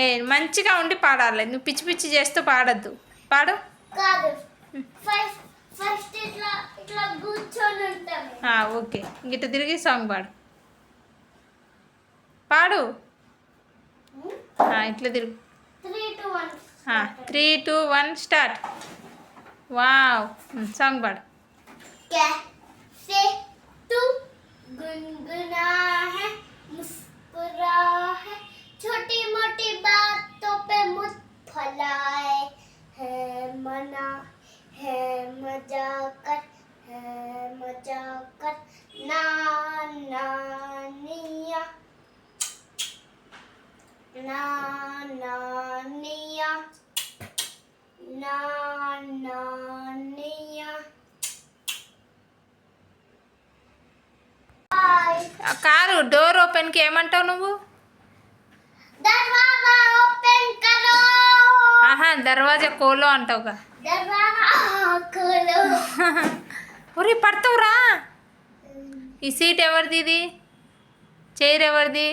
ఏ మంచిగా ఉండి పాడాలి, నువ్వు పిచ్చి పిచ్చి చేస్తూ పాడద్దు. పాడు. ఓకే, గిట్ట తిరిగి సాంగ్ పాడు. పాడు. ఇట్లా తిరుగు. 3, 2, 1 స్టార్ట్. వావ్, సాంగ్ పాడు. गुनगुना है, मुस्कुरा है, छोटी मोटी बातों पे मुझ फैलाए है मना है मजाकर ना ना निया ना ना निया ना ना निया. కారు డోర్ ఓపెన్కి ఏమంటావు నువ్వు? దర్వాజా ఓపెన్ కరో. దర్వాజా కోలో అంటావుగా. దర్వాజా కోలో. ఒరే పడతావురా. ఈ సీట్ ఎవరిది? ఇది చైర్ ఎవరిది?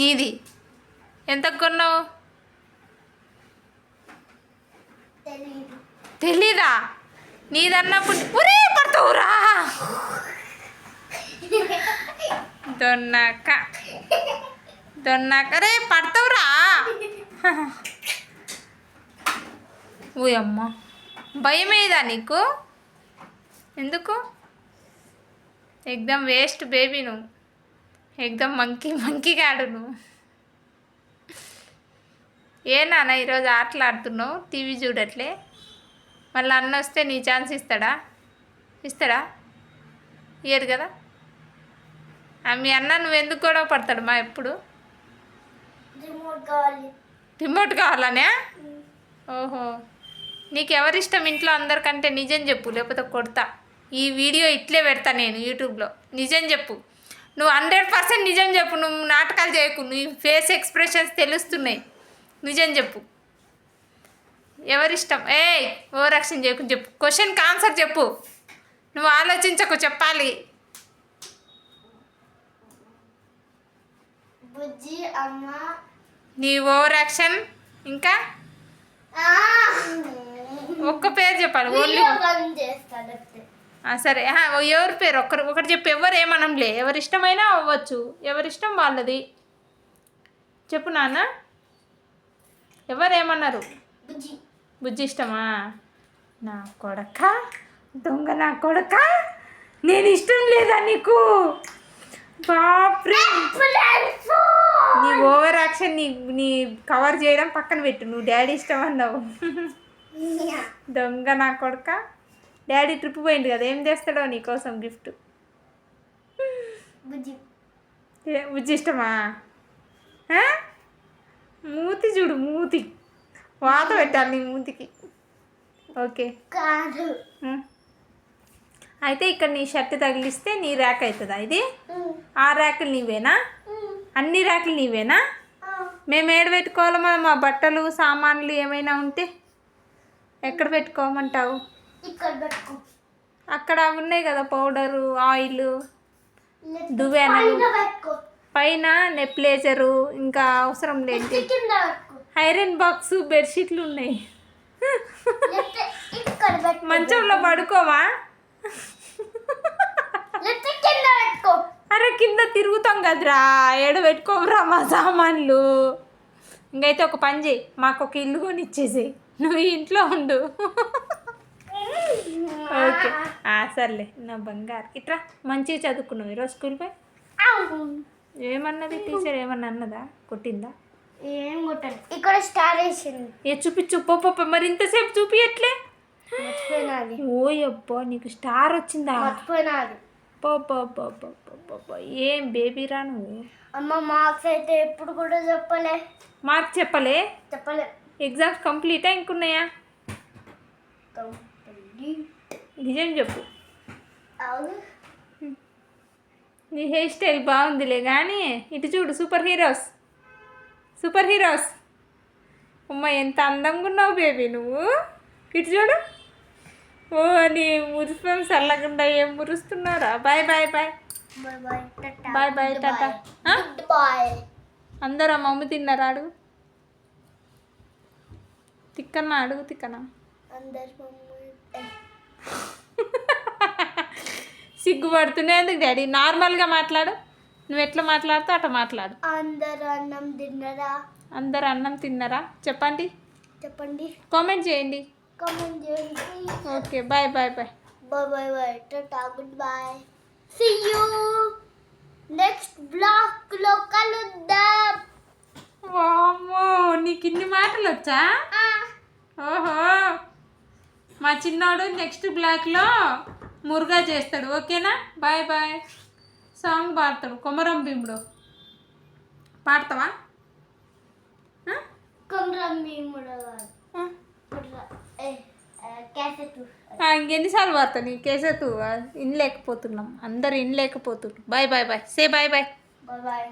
నీది. ఎంతకు కొన్నావు? తెలీదా? నీదన్నప్పుడు ఒరే పడతావురా. దొన్నాక రే పడతావురా. ఓయమ్మ, భయమేదా నీకు? ఎందుకు? ఎగ్దమ్ వేస్ట్ బేబీ నువ్వు. ఎగ్దమ్ మంకీ గాడు నువ్వు. ఏ నాన్న ఈరోజు ఆటలాడుతున్నావు, టీవీ చూడట్లే? మళ్ళీ అన్న వస్తే నీ ఛాన్స్ ఇస్తాడా? ఇయ్యడు కదా. మీ అన్న నువ్వు ఎందుకు గొడవ పడతాడు మా ఎప్పుడు? రిమోట్ కావాలనే? ఓహో, నీకు ఎవరిష్టం ఇంట్లో అందరికంటే? నిజం చెప్పు, లేకపోతే కొడతా. ఈ వీడియో ఇట్లే పెడతా నేను యూట్యూబ్లో. నిజం చెప్పు, నువ్వు 100% నిజం చెప్పు. నువ్వు నాటకాలు చేయకు, నీ ఫేస్ ఎక్స్ప్రెషన్స్ తెలుస్తున్నాయి. నిజం చెప్పు, ఎవరిష్టం? ఓవర్ యాక్షన్ చేయకు, చెప్పు. క్వశ్చన్కి ఆన్సర్ చెప్పు, నువ్వు ఆలోచించకు, చెప్పాలి. బుజ్జి అమ్మ. నీ ఓవర్ యాక్షన్. ఇంకా ఒక్క పేరు చెప్పాలి. ఓన్లీ సరే, ఎవరి పేరు ఒకటి చెప్పు. ఎవరు ఏమనంలే, ఎవరి ఇష్టమైనా అవ్వచ్చు, ఎవరిష్టం వాళ్ళది. చెప్పు నాన్న, ఎవరేమన్నారు? బుజ్జి ఇష్టమా? నా కొడక, దొంగ నా కొడక, నేను ఇష్టం లేదా నీకు? బాప్రే, నీ ఓవర్ యాక్షన్ నీ కవర్ చేయడం పక్కన పెట్టు. నువ్వు డాడీ ఇష్టం అన్నావు. దొంగ నా కొడక. డాడీ ట్రిప్ పోయింది కదా, ఏం చేస్తాడో నీకోసం గిఫ్ట్. బుజ్జి ఇష్టమా? మూతి చూడు, మూతి వాత పెట్టాలి నీ మూతికి. ఓకే, అయితే ఇక్కడ నీ షర్ట్ తగిలిస్తే నీ ర్యాక్ అవుతుందా? ఇది ఆ ర్యాకులు నీవేనా? అన్ని ర్యాకులు నీవేనా? మేము ఏడ పెట్టుకోవాలమ్మా? మా బట్టలు సామాన్లు ఏమైనా ఉంటే ఎక్కడ పెట్టుకోమంటావు? అక్కడ ఉన్నాయి కదా, పౌడరు, ఆయిల్, దువ్వెనలు, పైన నెప్లేజరు, ఇంకా అవసరం లేదు ఐరన్ బాక్స్, బెడ్షీట్లు ఉన్నాయి. మంచంలో పడుకోవా? అరే కింద తిరుగుతాం కదరా, ఏడ పెట్టుకోమరా మా సామాన్లు. ఇంకైతే ఒక పని చేయి, మాకు ఒక ఇల్లు కొని ఇచ్చేసి నువ్వు ఇంట్లో ఉండు. ఓకే, సర్లే నా బంగారు. ఇట్రా, మంచిగా చదువుకున్నావు ఈరోజు స్కూల్ పోయి. ఏమన్నది టీచర్? ఏమన్నా అన్నదా? కొట్టిందా? ఏం కొట్టాలి. ఇక్కడ స్టార్ వేసింది. చూపించు. పోప మరి ఇంతసేపు చూపియట్లే. ఓయబ్బా, నీకు స్టార్ వచ్చిందా? ఏం బేబీరా నువ్వు. అమ్మ మార్క్స్ అయితే ఎప్పుడు కూడా చెప్పలే. మార్క్స్ చెప్పలే? ఎగ్జామ్స్ కంప్లీటా ఇంకున్నాయా? నిజం చెప్పు. నీ హెయిర్ స్టైల్ బాగుందిలే కానీ ఇటు చూడు, సూపర్ హీరోస్. అమ్మ ఎంత అందంగా ఉన్నావు బేబీ నువ్వు. ఇటు చూడు. ఓ నీ మురిసిపోయి చల్లకుండా ఏం మురుస్తున్నారా? బాయ్ టాటా. అందరు ఆ మమ్మీ తిన్నారా అడుగు. తిక్కన్నా అడుగు తిక్కనా. అందరు మమ్మీ సిగ్గుపడుతూనే ఎందుకు డాడీ? నార్మల్గా మాట్లాడు. నువ్వు ఎట్లా మాట్లాడుతావు అట్లా మాట్లాడు. అందరు అన్నం తిన్నరా? అందరు అన్నం తిన్నారా చెప్పండి. చెప్పండి, కామెంట్ చేయండి. కామెంట్ చేయండి. Okay bye bye bye. Bye bye bye, టాటా, good bye. See you next blog లో కలుద్దాం. వామ్మో నీకు ఇన్ని మాటలు వచ్చా? ఓహో, మా చిన్నోడు నెక్స్ట్ బ్లాక్లో మురుగా చేస్తాడు. ఓకేనా? Bye bye. సాంగ్ పాడతాడు కొమరం భీముడు. పాడతావా? కొమరం భీముడు క్యాసెట్. ఇంకెన్నిసార్లు పాడతా నీ కేసెతు? ఇన్ లేకపోతున్నాం, అందరు ఇన్ లేకపోతున్నాం. Bye bye bye. Say bye bye. Bye bye.